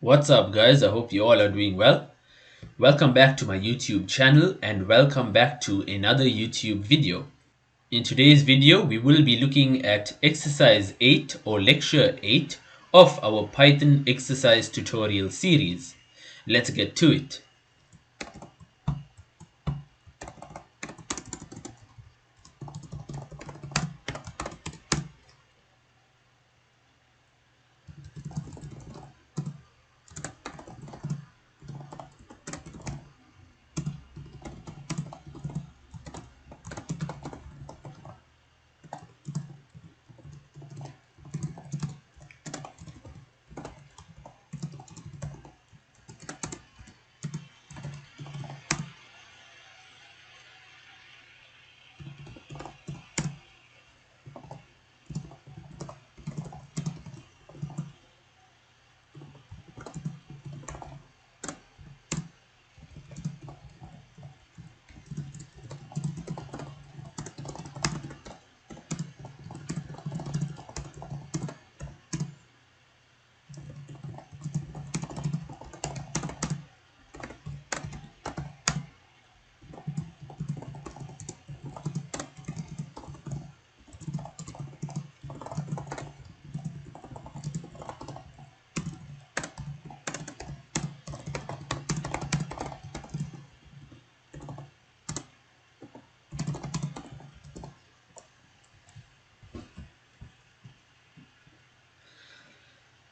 What's up, guys? I hope you all are doing well. Welcome back to my YouTube channel and welcome back to another YouTube video. In today's video, we will be looking at exercise 8 or lecture 8 of our Python exercise tutorial series. Let's get to it.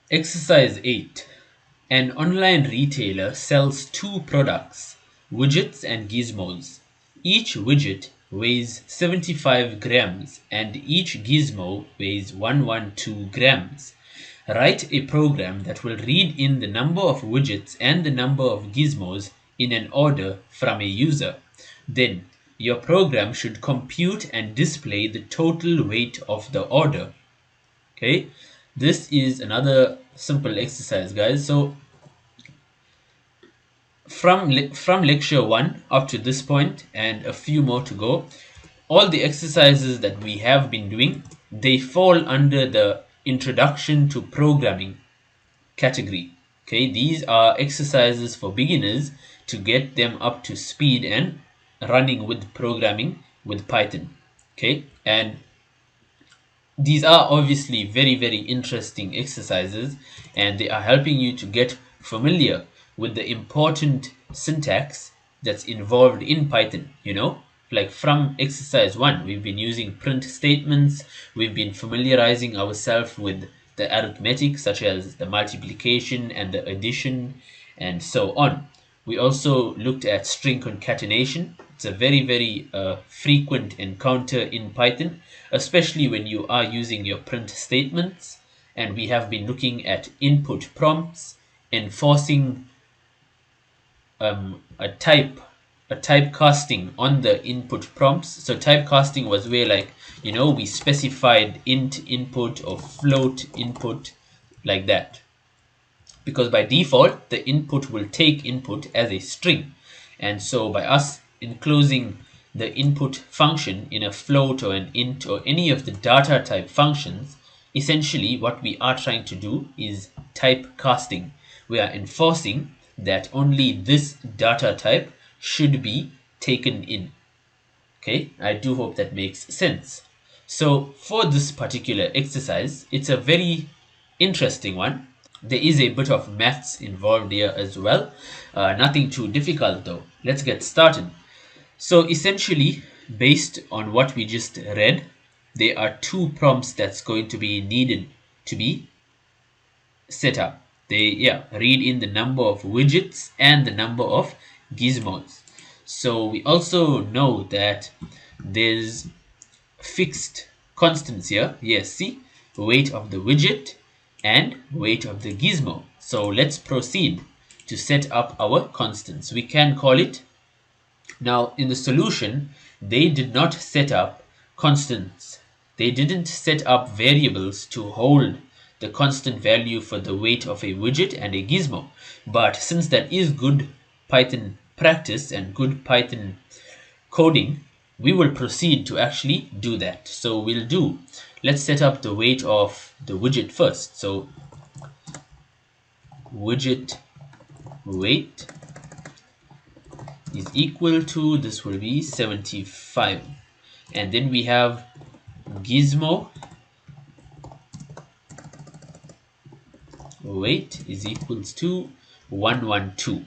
Exercise 8. An online retailer sells two products, widgets and gizmos. Each widget weighs 75 grams and each gizmo weighs 112 grams. Write a program that will read in the number of widgets and the number of gizmos in an order from a user. Then, your program should compute and display the total weight of the order. Okay, this is another simple exercise, guys. So from lecture 1 up to this point and a few more to go, all the exercises that we have been doing, they fall under the introduction to programming category. Okay, these are exercises for beginners to get them up to speed and running with programming with Python. Okay, and these are obviously very interesting exercises, and they are helping you to get familiar with the important syntax that's involved in Python. Like from exercise 1, we've been using print statements, we've been familiarizing ourselves with the arithmetic such as the multiplication and the addition and so on. We also looked at string concatenation. It's a very frequent encounter in Python, especially when you are using your print statements. And we have been looking at input prompts, enforcing a typecasting on the input prompts. So typecasting was where, like, we specified int input or float input, like that, because by default the input will take input as a string, and so by us enclosing the input function in a float or an int or any of the data type functions, essentially what we are trying to do is typecasting. We are enforcing that only this data type should be taken in. Okay, I do hope that makes sense. So for this particular exercise, it's a very interesting one. There is a bit of maths involved here as well. Nothing too difficult though. Let's get started. So essentially, based on what we just read, there are two prompts that's going to be needed to be set up. They read in the number of widgets and the number of gizmos. So we also know that there's fixed constants here. Yes, see, weight of the widget and weight of the gizmo. So let's proceed to set up our constants. We can call it. Now in the solution, they did not set up constants. They didn't set up variables to hold the constant value for the weight of a widget and a gizmo. But since that is good Python practice and good Python coding, we will proceed to actually do that. So let's set up the weight of the widget first. So widget weight is equal to, this will be 75. And then we have gizmo weight is equals to 112.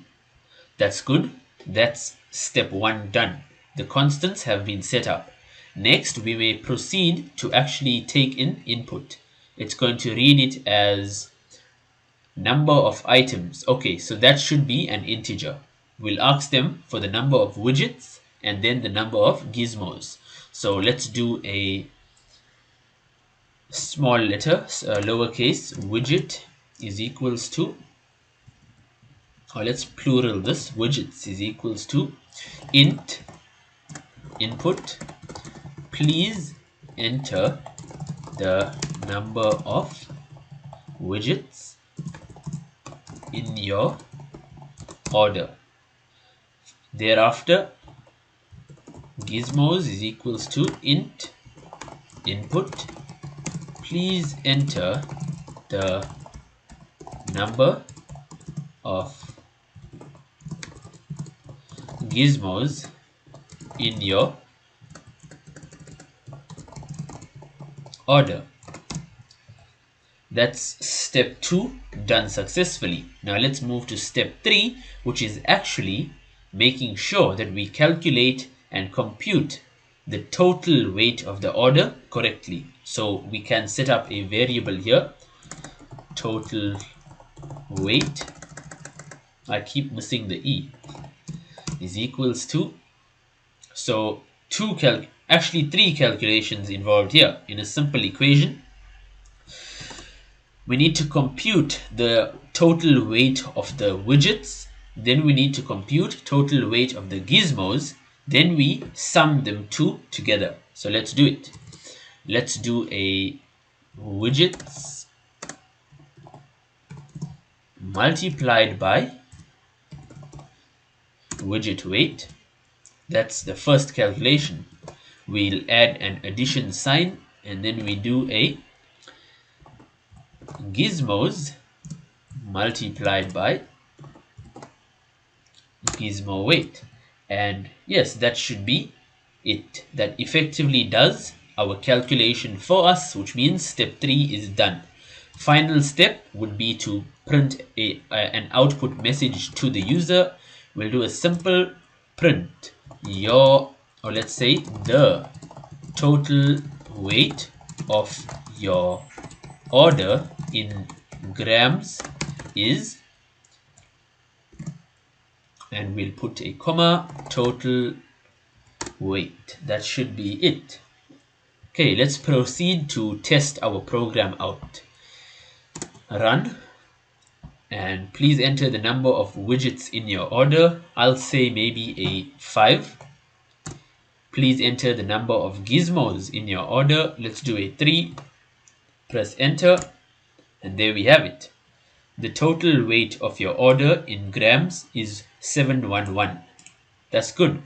That's good. That's step 1 done. The constants have been set up. Next, we may proceed to actually take in input. It's going to read it as number of items. Okay, so that should be an integer. We'll ask them for the number of widgets and then the number of gizmos. So let's do a small letter, lowercase widget is equals to, or let's plural this, widgets is equals to int input, please enter the number of widgets in your order. Thereafter, gizmos is equals to int input, please enter the number of gizmos in your order. That's step 2 done successfully. Now let's move to step 3, which is actually making sure that we calculate and compute the total weight of the order correctly. So we can set up a variable here, total weight, I keep missing the E, is equals to, so actually 3 calculations involved here. In a simple equation, we need to compute the total weight of the widgets, then we need to compute total weight of the gizmos, then we sum them two together. So let's do it. Let's do a widgets multiplied by widget weight. That's the first calculation. We'll add an addition sign and then we do a gizmos multiplied by gizmo weight. And yes, that should be it. That effectively does our calculation for us, which means step 3 is done. Final step would be to print an output message to the user. We'll do a simple print your, or let's say the total weight of your order in grams is, and we'll put a comma, total weight. That should be it. Okay, let's proceed to test our program out. Run, and please enter the number of widgets in your order. I'll say maybe a 5. Please enter the number of gizmos in your order. Let's do a 3. Press enter, and there we have it. The total weight of your order in grams is 711. That's good.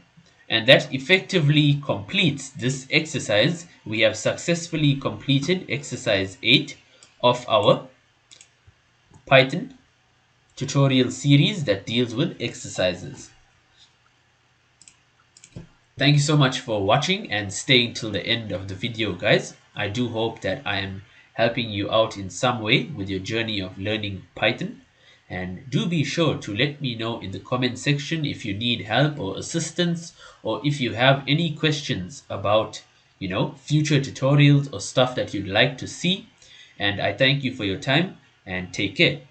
And that effectively completes this exercise. We have successfully completed exercise 8 of our Python tutorial series that deals with exercises. Thank you so much for watching and staying till the end of the video, guys. I do hope that I am helping you out in some way with your journey of learning Python. And do be sure to let me know in the comment section if you need help or assistance, or if you have any questions about, future tutorials or stuff that you'd like to see. And I thank you for your time and take care.